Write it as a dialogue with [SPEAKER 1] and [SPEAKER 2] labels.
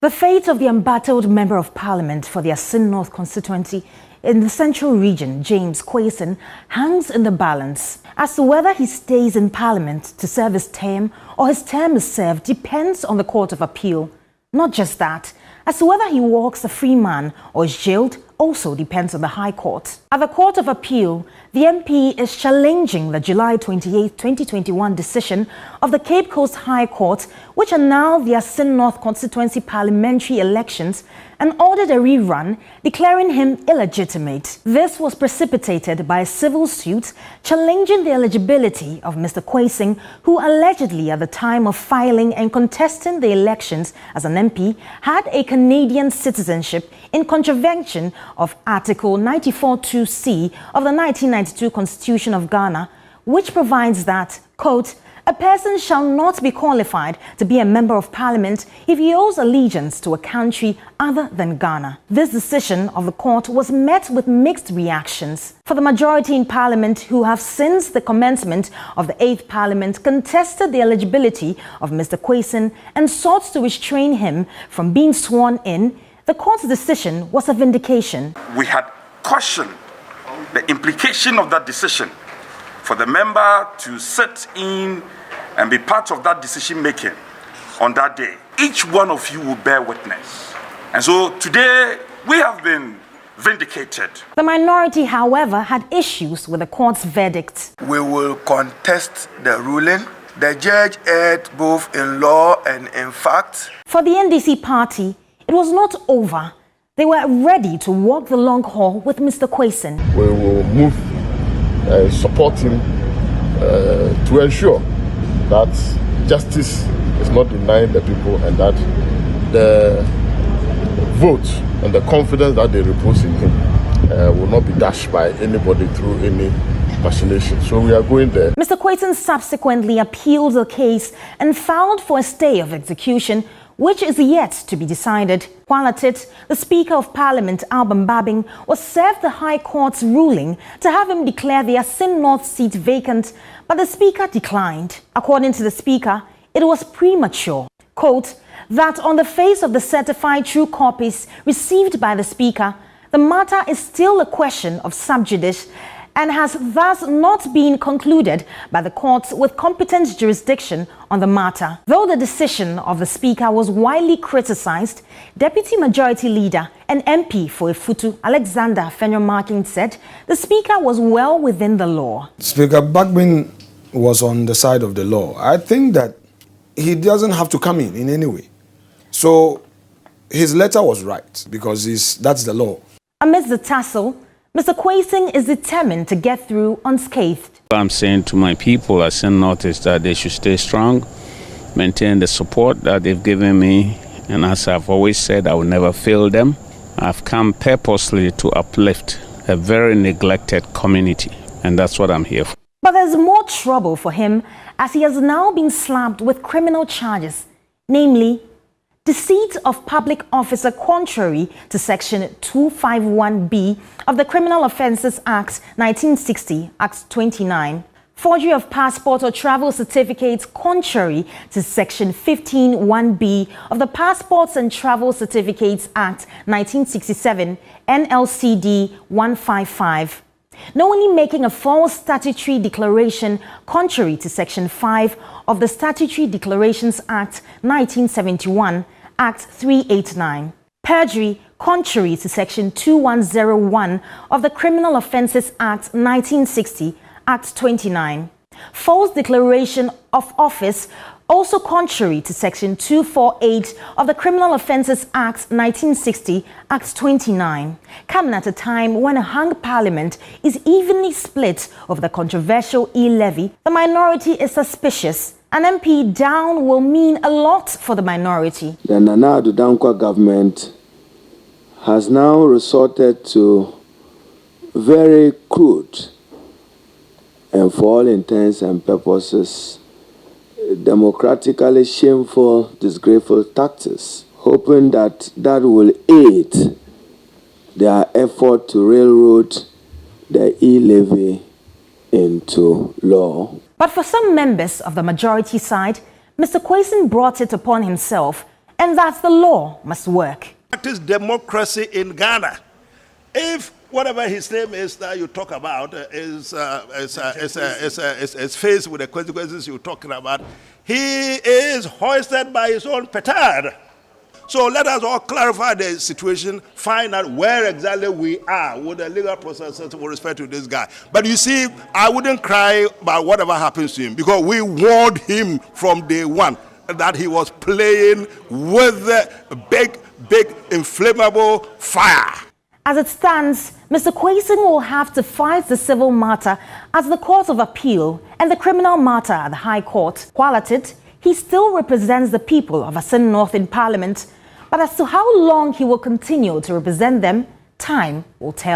[SPEAKER 1] The fate of the embattled Member of Parliament for the Assin North constituency in the Central Region, Gyakye Quayson, hangs in the balance. As to whether he stays in Parliament to serve his term or his term is served depends on the Court of Appeal. Not just that, as to whether he walks a free man or is jailed also depends on the High Court. At the Court of Appeal, the MP is challenging the July 28, 2021 decision of the Cape Coast High Court, which annulled the Assin North constituency parliamentary elections and ordered a rerun, declaring him illegitimate. This was precipitated by a civil suit challenging the eligibility of Mr. Quayson, who allegedly at the time of filing and contesting the elections as an MP had a Canadian citizenship in contravention of Article 94(2)(c) of the 1992 Constitution of Ghana, which provides that, quote, "A person shall not be qualified to be a member of parliament if he owes allegiance to a country other than Ghana." This decision of the court was met with mixed reactions. For the majority in parliament, who have since the commencement of the 8th parliament contested the eligibility of Mr. Quayson and sought to restrain him from being sworn in, the court's decision was a vindication.
[SPEAKER 2] We had cautioned the implication of that decision for the member to sit in and be part of that decision making on that day. Each one of you will bear witness. And so today we have been vindicated.
[SPEAKER 1] The minority, however, had issues with the court's verdict.
[SPEAKER 3] We will contest the ruling. The judge erred both in law and in fact.
[SPEAKER 1] For the NDC party, it was not over. They were ready to walk the long haul with Mr. Quayson.
[SPEAKER 4] We will move support him to ensure that justice is not denied the people and that the vote and the confidence that they repose in him will not be dashed by anybody through any machination. So we are going there. Mr. Quayson subsequently appealed the case and filed for a stay of execution, which is yet to be decided. While at it, the Speaker of Parliament, Alban Babing, was served the High Court's ruling to have him declare the Assin North seat vacant, but the Speaker declined. According to the Speaker, it was premature. Quote, that on the face of the certified true copies received by the Speaker, the matter is still a question of sub judice and has thus not been concluded by the courts with competent jurisdiction on the matter. Though the decision of the Speaker was widely criticized, Deputy Majority Leader and MP for Efutu, Alexander Fenyo-Markin, said the Speaker was well within the law.
[SPEAKER 5] Speaker Babing was on the side of the law. I think that he doesn't have to come in any way. So his letter was right because that's the law.
[SPEAKER 1] Amidst the tussle, Mr. Quayson is determined to get through unscathed.
[SPEAKER 6] What I'm saying to my people at Assin North is that they should stay strong, maintain the support that they've given me, and as I've always said, I will never fail them. I've come purposely to uplift a very neglected community, and that's what I'm here for.
[SPEAKER 1] But there's more trouble for him as he has now been slapped with criminal charges, namely deceit of public officer contrary to Section 251B of the Criminal Offences Act 1960, Act 29. Forgery of passport or travel certificates contrary to Section 15(1)B of the Passports and Travel Certificates Act 1967, NLCD 155. Knowingly making a false statutory declaration contrary to Section 5 of the Statutory Declarations Act 1971, Act 389. Perjury contrary to Section 2101 of the Criminal Offences Act 1960, Act 29. False declaration of office also contrary to Section 248 of the Criminal Offences Act 1960, Act 29. Coming at a time when a hung parliament is evenly split over the controversial e-levy, the minority is suspicious. An MP down will mean a lot for the minority.
[SPEAKER 3] The Nana Addo Dankwa government has now resorted to very crude and for all intents and purposes democratically shameful, disgraceful tactics, hoping that that will aid their effort to railroad the e-levy into law.
[SPEAKER 1] But for some members of the majority side, Mr. Quayson brought it upon himself and that the law must work.
[SPEAKER 7] Practice democracy in Ghana. If whatever his name is that you talk about is faced with the consequences you're talking about, he is hoisted by his own petard. So let us all clarify the situation, find out where exactly we are with the legal processes with respect to this guy. But you see, I wouldn't cry about whatever happens to him, because we warned him from day one that he was playing with the big inflammable fire.
[SPEAKER 1] As it stands, Mr. Quayson will have to fight the civil matter at the Court of Appeal and the criminal matter at the High Court. While at it, he still represents the people of Assin North in Parliament, but as to how long he will continue to represent them, time will tell.